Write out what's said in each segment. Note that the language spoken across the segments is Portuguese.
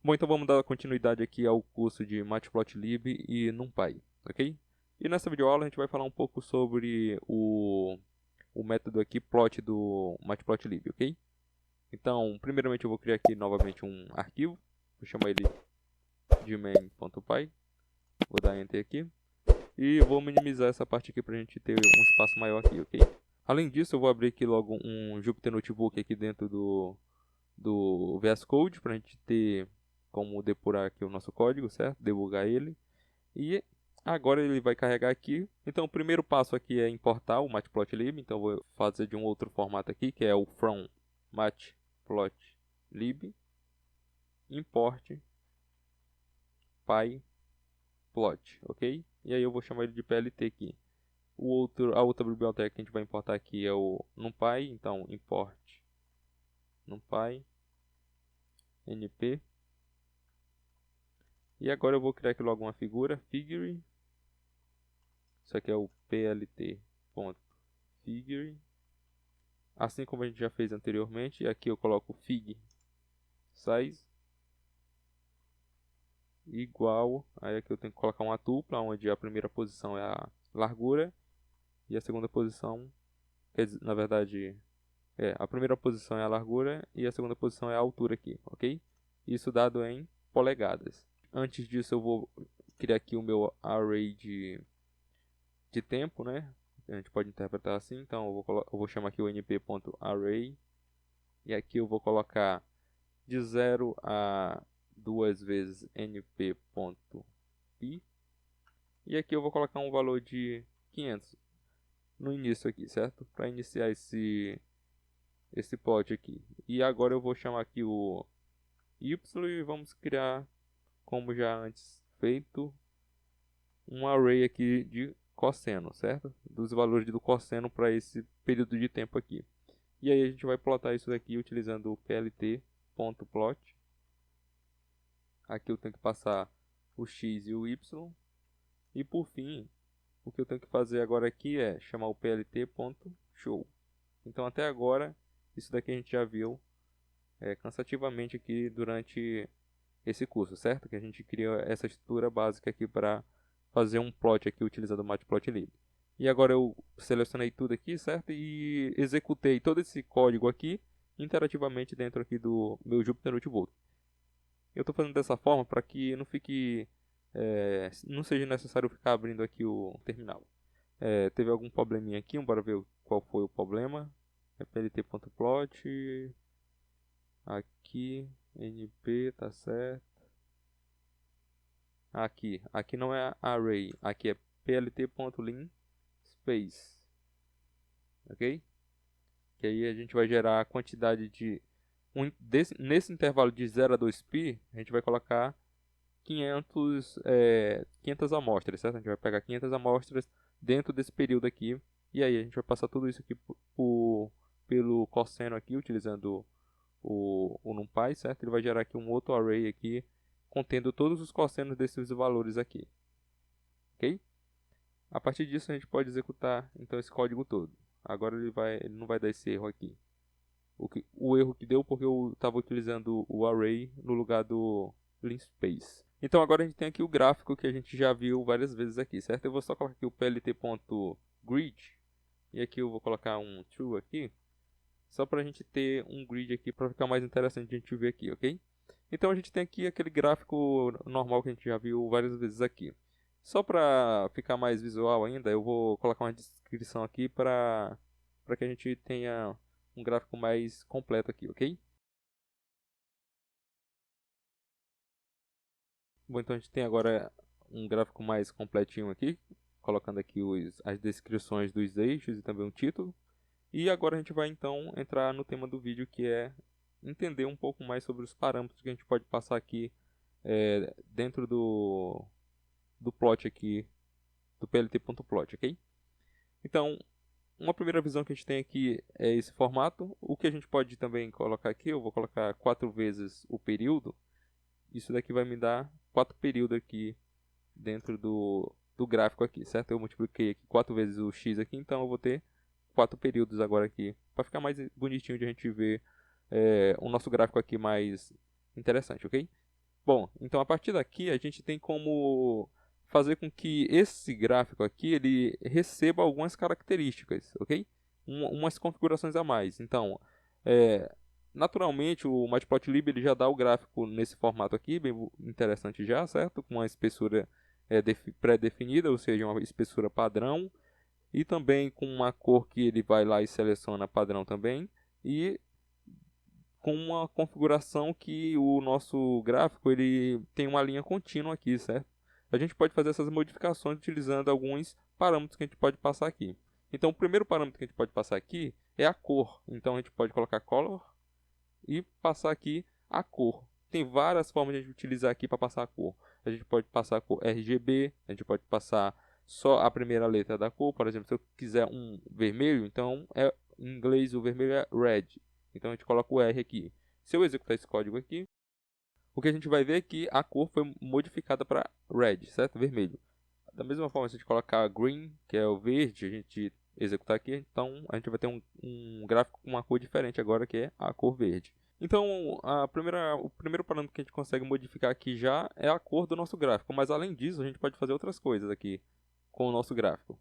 Bom, então vamos dar continuidade aqui ao curso de Matplotlib e NumPy, ok? E nessa videoaula a gente vai falar um pouco sobre o método aqui plot do Matplotlib, ok? Então, primeiramente eu vou criar aqui novamente um arquivo, vou chamar ele de main.py, vou dar enter aqui e vou minimizar essa parte aqui para a gente ter um espaço maior aqui, ok? Além disso, eu vou abrir aqui logo um Jupyter Notebook aqui dentro do VS Code para a gente ter como depurar aqui o nosso código, certo? Debugar ele. E agora ele vai carregar aqui. Então o primeiro passo aqui é importar o Matplotlib. Então eu vou fazer de um outro formato aqui, que é o from matplotlib import pyplot, ok? E aí eu vou chamar ele de PLT aqui. A outra biblioteca que a gente vai importar aqui é o NumPy, então import NumPy np. E agora eu vou criar aqui logo uma figura, figure. Isso aqui é o plt.figure. Assim como a gente já fez anteriormente. E aqui eu coloco fig size igual. Aí aqui eu tenho que colocar uma tupla, onde a primeira posição é a largura. E a segunda posição, quer dizer, na verdade, a primeira posição é a largura e a segunda posição é a altura aqui, ok? Isso dado em polegadas. Antes disso eu vou criar aqui o meu array de tempo, né? A gente pode interpretar assim, então eu vou chamar aqui o np.array e aqui eu vou colocar de 0 a 2 vezes np.pi e aqui eu vou colocar um valor de 500 no início aqui, certo? Para iniciar esse plot aqui. E agora eu vou chamar aqui o y e vamos criar, como já antes feito, um array aqui de cosseno, certo? Dos valores do cosseno para esse período de tempo aqui. E aí a gente vai plotar isso daqui utilizando o plt.plot. Aqui eu tenho que passar o x e o y. E por fim, o que eu tenho que fazer agora aqui é chamar o plt.show. Então até agora, isso daqui a gente já viu cansativamente aqui durante esse curso, certo? Que a gente cria essa estrutura básica aqui para fazer um plot aqui utilizando o Matplotlib. E agora eu selecionei tudo aqui, certo? E executei todo esse código aqui interativamente dentro aqui do meu Jupyter Notebook. Eu estou fazendo dessa forma para que não seja necessário ficar abrindo aqui o terminal. Teve algum probleminha aqui, bora ver qual foi o problema. plt.plot, aqui, np, tá certo. Aqui não é array, aqui é plt.linspace, ok? Que aí a gente vai gerar a quantidade de nesse intervalo de 0 a 2π, a gente vai colocar 500 amostras, certo? A gente vai pegar 500 amostras dentro desse período aqui, e aí a gente vai passar tudo isso aqui pelo cosseno aqui, utilizando o NumPy, certo? Ele vai gerar aqui um outro array aqui, contendo todos os cossenos desses valores aqui, ok? A partir disso a gente pode executar então esse código todo. Agora ele não vai dar esse erro aqui. O erro que deu porque eu estava utilizando o array no lugar do linspace. Então agora a gente tem aqui o gráfico que a gente já viu várias vezes aqui, certo? Eu vou só colocar aqui o plt.grid e aqui eu vou colocar um true aqui, só para a gente ter um grid aqui para ficar mais interessante de a gente ver aqui, ok? Então a gente tem aqui aquele gráfico normal que a gente já viu várias vezes aqui. Só para ficar mais visual ainda, eu vou colocar uma descrição aqui para que a gente tenha um gráfico mais completo aqui, ok? Bom, então a gente tem agora um gráfico mais completinho aqui, colocando aqui as descrições dos eixos e também o título. E agora a gente vai então entrar no tema do vídeo, que é entender um pouco mais sobre os parâmetros que a gente pode passar aqui dentro do plot aqui, do plt.plot, ok? Então, uma primeira visão que a gente tem aqui é esse formato. O que a gente pode também colocar aqui, eu vou colocar 4 vezes o período. Isso daqui vai me dar 4 períodos aqui dentro do gráfico aqui, certo? Eu multipliquei aqui 4 vezes o x aqui, então eu vou ter 4 períodos agora aqui, para ficar mais bonitinho de a gente ver o nosso gráfico aqui mais interessante, ok? Bom, então a partir daqui a gente tem como fazer com que esse gráfico aqui ele receba algumas características, ok? Umas configurações a mais. Então, é, naturalmente o Matplotlib ele já dá o gráfico nesse formato aqui, bem interessante já, certo? Com uma espessura pré-definida, ou seja, uma espessura padrão, e também com uma cor que ele vai lá e seleciona padrão também, e com uma configuração que o nosso gráfico ele tem uma linha contínua aqui, certo? A gente pode fazer essas modificações utilizando alguns parâmetros que a gente pode passar aqui. Então, o primeiro parâmetro que a gente pode passar aqui é a cor. Então, a gente pode colocar color e passar aqui a cor. Tem várias formas de a gente utilizar aqui para passar a cor. A gente pode passar a cor RGB, a gente pode passar só a primeira letra da cor. Por exemplo, se eu quiser um vermelho, então em inglês o vermelho é red. Então a gente coloca o R aqui. Se eu executar esse código aqui, o que a gente vai ver é que a cor foi modificada para red, certo? Vermelho. Da mesma forma, se a gente colocar green, que é o verde, a gente executar aqui, então a gente vai ter um gráfico com uma cor diferente agora, que é a cor verde. Então, o primeiro parâmetro que a gente consegue modificar aqui já é a cor do nosso gráfico, mas além disso, a gente pode fazer outras coisas aqui com o nosso gráfico.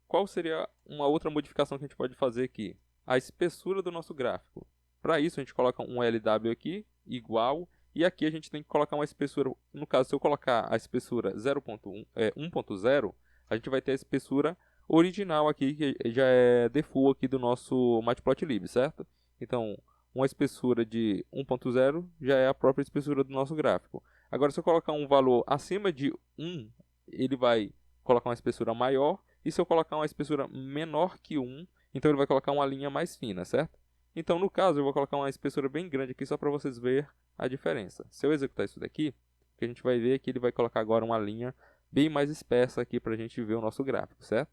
Qual seria uma outra modificação que a gente pode fazer aqui? A espessura do nosso gráfico. Para isso, a gente coloca um LW aqui, igual, e aqui a gente tem que colocar uma espessura. No caso, se eu colocar a espessura 1.0, a gente vai ter a espessura original aqui, que já é default aqui do nosso Matplotlib, certo? Então, uma espessura de 1.0 já é a própria espessura do nosso gráfico. Agora, se eu colocar um valor acima de 1, ele vai colocar uma espessura maior, e se eu colocar uma espessura menor que 1, então ele vai colocar uma linha mais fina, certo? Então, no caso, eu vou colocar uma espessura bem grande aqui só para vocês verem a diferença. Se eu executar isso daqui, o que a gente vai ver é que ele vai colocar agora uma linha bem mais espessa aqui para a gente ver o nosso gráfico, certo?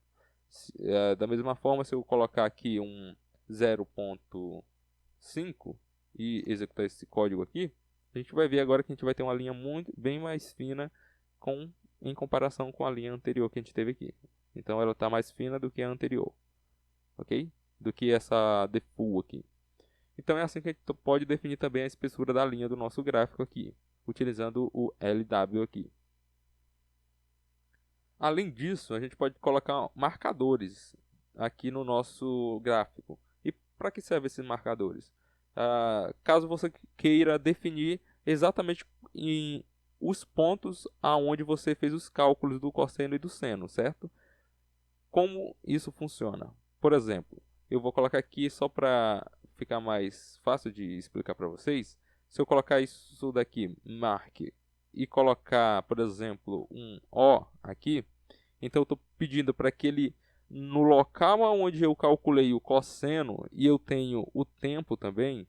Da mesma forma, se eu colocar aqui um 0.5 e executar esse código aqui, a gente vai ver agora que a gente vai ter uma linha bem mais fina em comparação com a linha anterior que a gente teve aqui. Então ela está mais fina do que a anterior, ok? Do que essa default aqui. Então é assim que a gente pode definir também a espessura da linha do nosso gráfico aqui, utilizando o LW aqui. Além disso, a gente pode colocar marcadores aqui no nosso gráfico. E para que servem esses marcadores? Caso você queira definir exatamente os pontos aonde você fez os cálculos do cosseno e do seno, certo? Como isso funciona? Por exemplo, eu vou colocar aqui só para ficar mais fácil de explicar para vocês. Se eu colocar isso daqui, mark, e colocar, por exemplo, um O aqui, então eu estou pedindo para que ele, no local onde eu calculei o cosseno e eu tenho o tempo também,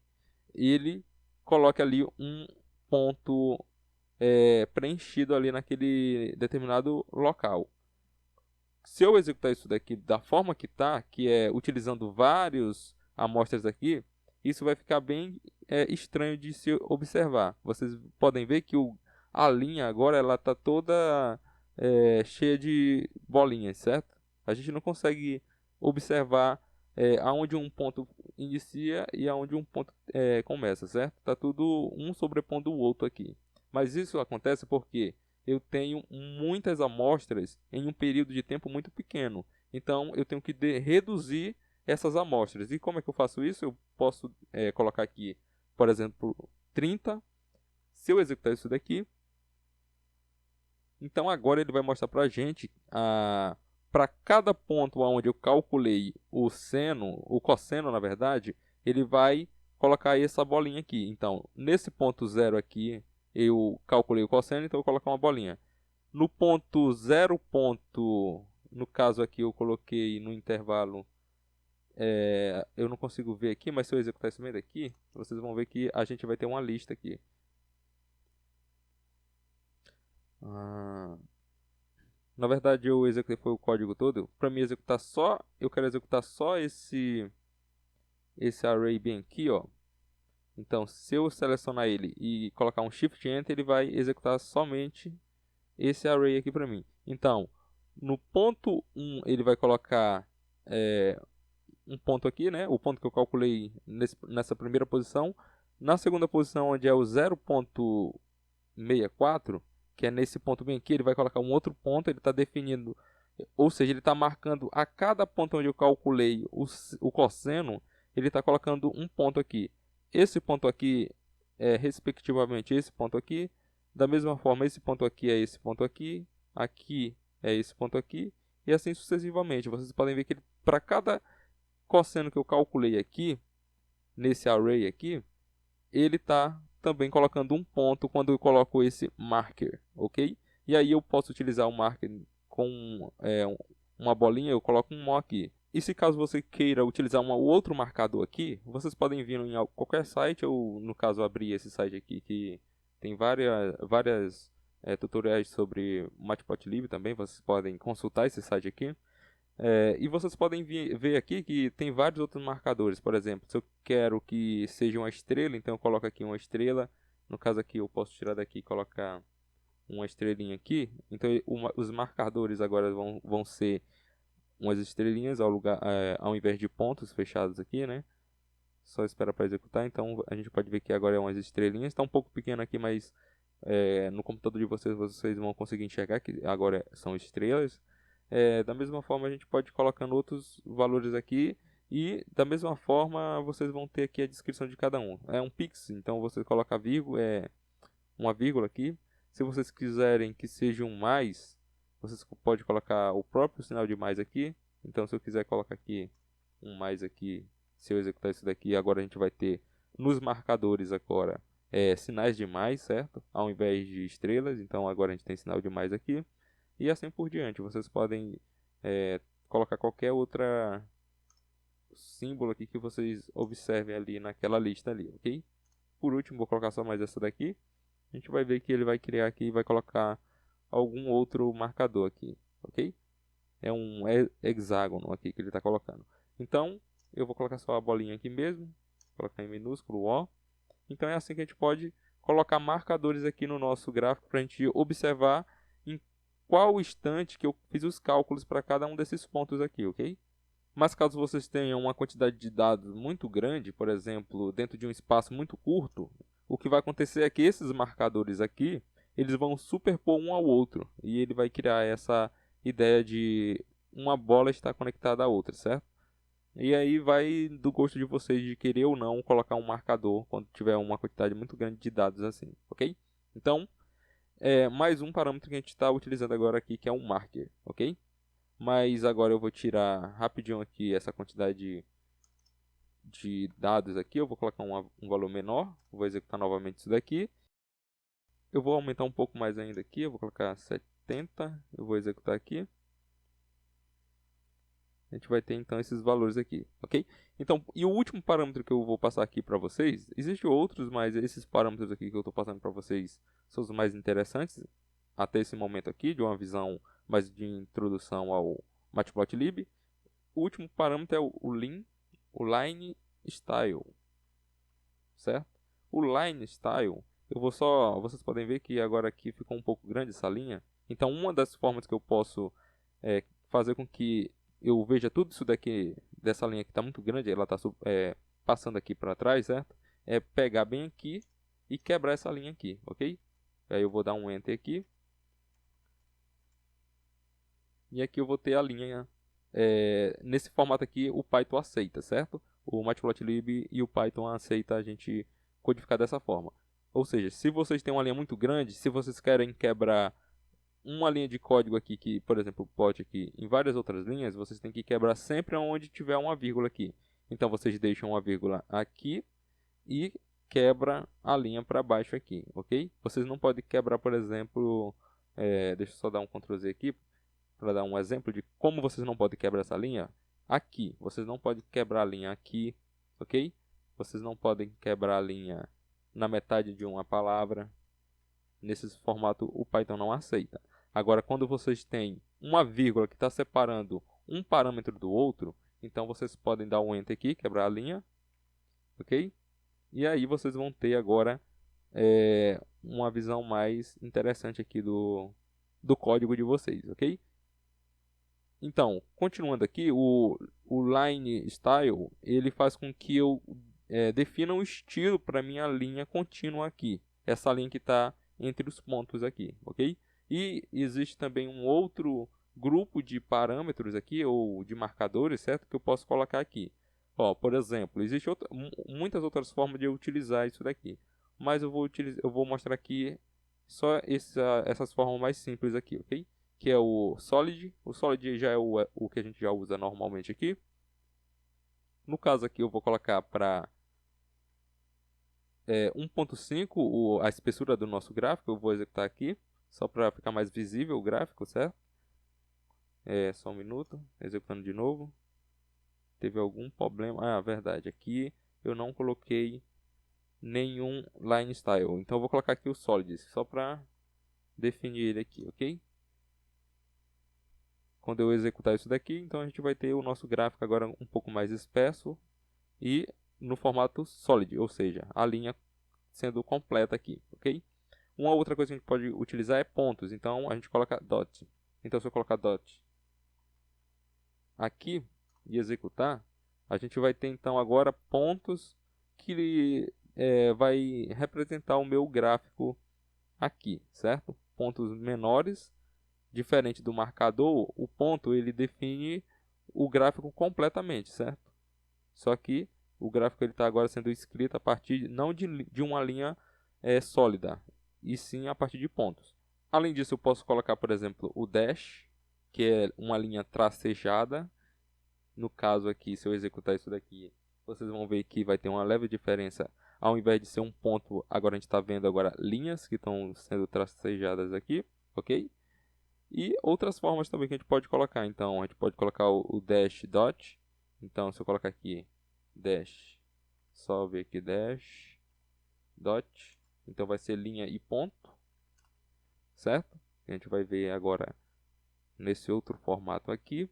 ele coloque ali um ponto preenchido ali naquele determinado local. Se eu executar isso daqui da forma que está, que é utilizando várias amostras aqui, isso vai ficar bem estranho de se observar. Vocês podem ver que a linha agora ela está toda cheia de bolinhas, certo? A gente não consegue observar aonde um ponto inicia e aonde um ponto começa, certo? Está tudo um sobrepondo o outro aqui. Mas isso acontece porque eu tenho muitas amostras em um período de tempo muito pequeno. Então, eu tenho que reduzir essas amostras. E como é que eu faço isso? Eu posso colocar aqui, por exemplo, 30. Se eu executar isso daqui, então agora ele vai mostrar para a gente, para cada ponto onde eu calculei o cosseno, na verdade, ele vai colocar essa bolinha aqui. Então, nesse ponto zero aqui, eu calculei o cosseno, então eu vou colocar uma bolinha. No ponto zero ponto, no caso aqui eu coloquei no intervalo, eu não consigo ver aqui, mas se eu executar isso meio daqui, vocês vão ver que a gente vai ter uma lista aqui. Na verdade eu executei foi o código todo. Para mim executar só, eu quero executar só esse array bem aqui, ó. Então, se eu selecionar ele e colocar um Shift Enter, ele vai executar somente esse array aqui para mim. Então, no ponto 1 ele vai colocar um ponto aqui, né? O ponto que eu calculei nessa primeira posição. Na segunda posição, onde é o 0.1, 64, que é nesse ponto bem aqui, ele vai colocar um outro ponto, ele está definindo, ou seja, ele está marcando a cada ponto onde eu calculei o cosseno, ele está colocando um ponto aqui. Esse ponto aqui é respectivamente esse ponto aqui, da mesma forma esse ponto aqui é esse ponto aqui, aqui é esse ponto aqui, e assim sucessivamente. Vocês podem ver que para cada cosseno que eu calculei aqui, nesse array aqui, ele está também colocando um ponto quando eu coloco esse marker, ok? E aí eu posso utilizar o marker com uma bolinha, eu coloco um nó aqui. E se caso você queira utilizar um outro marcador aqui, vocês podem vir em qualquer site, ou no caso abrir esse site aqui que tem várias tutoriais sobre Matplotlib também, vocês podem consultar esse site aqui. E vocês podem ver aqui que tem vários outros marcadores. Por exemplo, se eu quero que seja uma estrela, então eu coloco aqui uma estrela. No caso aqui eu posso tirar daqui e colocar uma estrelinha aqui. Então os marcadores agora vão ser umas estrelinhas ao invés de pontos fechados aqui, né? Só espera para executar. Então a gente pode ver que agora é umas estrelinhas. Está um pouco pequeno aqui, mas no computador de vocês vão conseguir enxergar que agora são estrelas. Da mesma forma a gente pode ir colocando outros valores aqui, e da mesma forma vocês vão ter aqui a descrição de cada um. É um pix, então você coloca uma vírgula aqui. Se vocês quiserem que seja um mais, vocês podem colocar o próprio sinal de mais aqui. Então se eu quiser colocar aqui um mais aqui, se eu executar isso daqui, agora a gente vai ter nos marcadores agora sinais de mais, certo? Ao invés de estrelas, então agora a gente tem sinal de mais aqui. E assim por diante. Vocês podem colocar qualquer outra símbolo aqui que vocês observem ali naquela lista ali, ok? Por último, vou colocar só mais essa daqui. A gente vai ver que ele vai criar aqui e vai colocar algum outro marcador aqui, ok? É um hexágono aqui que ele está colocando. Então, eu vou colocar só a bolinha aqui mesmo. Colocar em minúsculo O. Então é assim que a gente pode colocar marcadores aqui no nosso gráfico para a gente observar em qual instante que eu fiz os cálculos para cada um desses pontos aqui, ok? Mas caso vocês tenham uma quantidade de dados muito grande, por exemplo, dentro de um espaço muito curto, o que vai acontecer é que esses marcadores aqui, eles vão superpor um ao outro, e ele vai criar essa ideia de uma bola estar conectada à outra, certo? E aí vai do gosto de vocês de querer ou não colocar um marcador quando tiver uma quantidade muito grande de dados assim, ok? Então, mais um parâmetro que a gente está utilizando agora aqui, que é um marker, ok? Mas agora eu vou tirar rapidinho aqui essa quantidade de dados aqui. Eu vou colocar um valor menor, vou executar novamente isso daqui. Eu vou aumentar um pouco mais ainda aqui, eu vou colocar 70, eu vou executar aqui. A gente vai ter então esses valores aqui, ok? Então, e o último parâmetro que eu vou passar aqui para vocês, existem outros, mas esses parâmetros aqui que eu estou passando para vocês são os mais interessantes até esse momento aqui, de uma visão mais de introdução ao Matplotlib. O último parâmetro é o line style, certo? O line style, vocês podem ver que agora aqui ficou um pouco grande essa linha. Então, uma das formas que eu posso fazer com que eu veja tudo isso daqui, dessa linha que está muito grande, ela está passando aqui para trás, certo? É pegar bem aqui e quebrar essa linha aqui, ok? Aí eu vou dar um Enter aqui. E aqui eu vou ter a linha, nesse formato aqui o Python aceita, certo? O Matplotlib e o Python aceita a gente codificar dessa forma. Ou seja, se vocês têm uma linha muito grande, se vocês querem quebrar uma linha de código aqui, que por exemplo pode aqui em várias outras linhas, vocês têm que quebrar sempre onde tiver uma vírgula aqui. Então vocês deixam uma vírgula aqui e quebra a linha para baixo aqui, ok? Vocês não podem quebrar, por exemplo, deixa eu só dar um Ctrl Z aqui para dar um exemplo de como vocês não podem quebrar essa linha. Aqui, vocês não podem quebrar a linha aqui, ok? Vocês não podem quebrar a linha na metade de uma palavra. Nesse formato o Python não aceita. Agora, quando vocês têm uma vírgula que está separando um parâmetro do outro, então vocês podem dar um Enter aqui, quebrar a linha, ok? E aí vocês vão ter agora uma visão mais interessante aqui do código de vocês, ok? Então, continuando aqui, o line style, ele faz com que eu defina um estilo para minha linha contínua aqui. Essa linha que está entre os pontos aqui, ok? E existe também um outro grupo de parâmetros aqui, ou de marcadores, certo? Que eu posso colocar aqui. Ó, por exemplo, existem muitas outras formas de eu utilizar isso daqui. Mas eu vou mostrar aqui só essas formas mais simples aqui, ok? Que é o Solid. O Solid já é o que a gente já usa normalmente aqui. No caso aqui eu vou colocar para 1.5 a espessura do nosso gráfico. Eu vou executar aqui, só para ficar mais visível o gráfico, certo? Só um minuto, executando de novo. Teve algum problema? Ah, verdade, aqui eu não coloquei nenhum line style. Então eu vou colocar aqui o solid, só para definir ele aqui, ok? Quando eu executar isso daqui, então a gente vai ter o nosso gráfico agora um pouco mais espesso e no formato solid, ou seja, a linha sendo completa aqui, ok? Uma outra coisa que a gente pode utilizar é pontos, então a gente coloca dot. Então se eu colocar dot aqui e executar, a gente vai ter então agora pontos que vai representar o meu gráfico aqui, certo? Pontos menores, diferente do marcador, o ponto ele define o gráfico completamente, certo? Só que o gráfico ele está agora sendo escrito a partir não de uma linha sólida, e sim a partir de pontos. Além disso, eu posso colocar, por exemplo, o dash, que é uma linha tracejada. No caso aqui, se eu executar isso daqui, vocês vão ver que vai ter uma leve diferença. Ao invés de ser um ponto, agora a gente está vendo agora linhas que estão sendo tracejadas aqui, ok? E outras formas também que a gente pode colocar. Então, a gente pode colocar o dash dot. Então, se eu colocar aqui dash, só ver aqui dash dot. Então, vai ser linha e ponto, certo? A gente vai ver agora nesse outro formato aqui.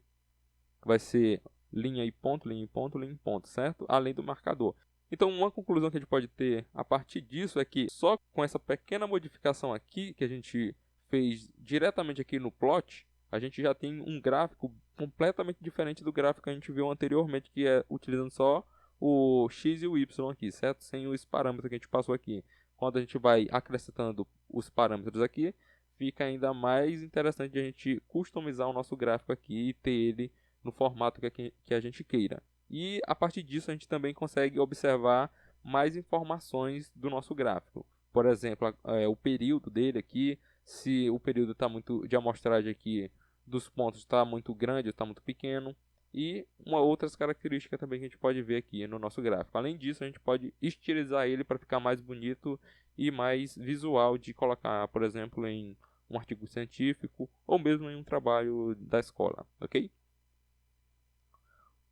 Vai ser linha e ponto, linha e ponto, linha e ponto, certo? Além do marcador. Então, uma conclusão que a gente pode ter a partir disso é que só com essa pequena modificação aqui, que a gente fez diretamente aqui no plot, a gente já tem um gráfico completamente diferente do gráfico que a gente viu anteriormente, que é utilizando só o x e o y aqui, certo? Sem os parâmetros que a gente passou aqui. Quando a gente vai acrescentando os parâmetros aqui, fica ainda mais interessante a gente customizar o nosso gráfico aqui e ter ele no formato que a gente queira. E a partir disso a gente também consegue observar mais informações do nosso gráfico. Por exemplo, o período dele aqui, se o período está muito de amostragem aqui dos pontos está muito grande ou está muito pequeno. E uma outras características também que a gente pode ver aqui no nosso gráfico. Além disso, a gente pode estilizar ele para ficar mais bonito e mais visual de colocar, por exemplo, em um artigo científico ou mesmo em um trabalho da escola, ok?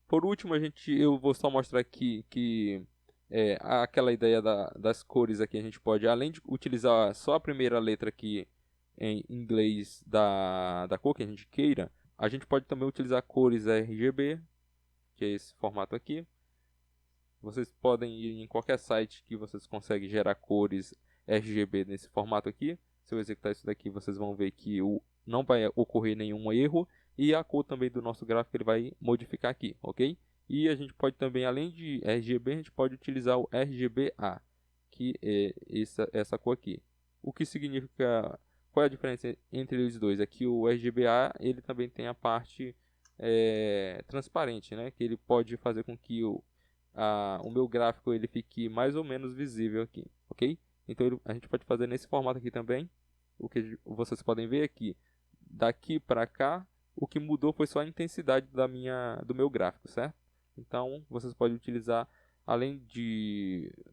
Por último, eu vou só mostrar aqui que aquela ideia das cores aqui, a gente pode, além de utilizar só a primeira letra aqui em inglês da cor que a gente queira, a gente pode também utilizar cores RGB, que é esse formato aqui. Vocês podem ir em qualquer site que vocês conseguem gerar cores RGB nesse formato aqui. Se eu executar isso daqui, vocês vão ver que não vai ocorrer nenhum erro. E a cor também do nosso gráfico ele vai modificar aqui, ok? E a gente pode também, além de RGB, a gente pode utilizar o RGBA, que é essa cor aqui. O que significa, qual é a diferença entre os dois? É que o RGBA ele também tem a parte transparente, né? Que ele pode fazer com que o meu gráfico ele fique mais ou menos visível aqui, ok? Então a gente pode fazer nesse formato aqui também. O que vocês podem ver aqui, daqui para cá, o que mudou foi só a intensidade do meu gráfico, certo? Então vocês podem utilizar, além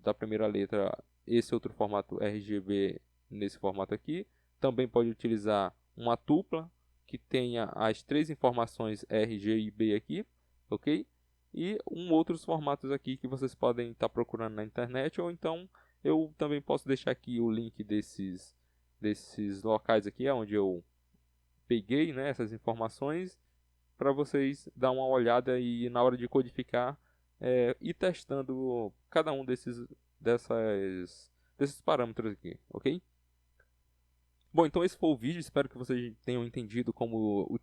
da primeira letra, esse outro formato RGB nesse formato aqui. Também pode utilizar uma tupla que tenha as três informações R, G e B aqui, ok? E outros formatos aqui que vocês podem estar procurando na internet, ou então eu também posso deixar aqui o link desses locais aqui, onde eu peguei, né, essas informações, para vocês dar uma olhada e na hora de codificar ir testando cada um desses parâmetros aqui, ok? Bom, então esse foi o vídeo, espero que vocês tenham entendido como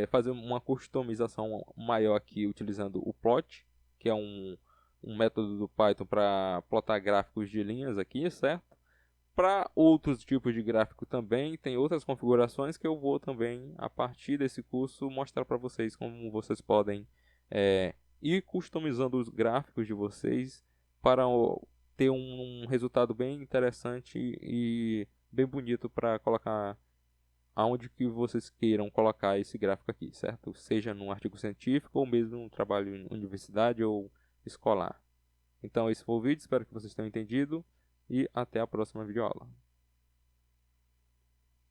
fazer uma customização maior aqui utilizando o plot, que é um método do Python para plotar gráficos de linhas aqui, certo? Para outros tipos de gráfico também, tem outras configurações que eu vou também, a partir desse curso, mostrar para vocês como vocês podem ir customizando os gráficos de vocês para ter um resultado bem interessante e bem bonito para colocar aonde que vocês queiram colocar esse gráfico aqui, certo? Seja num artigo científico ou mesmo num trabalho em universidade ou escolar. Então esse foi o vídeo, espero que vocês tenham entendido e até a próxima videoaula.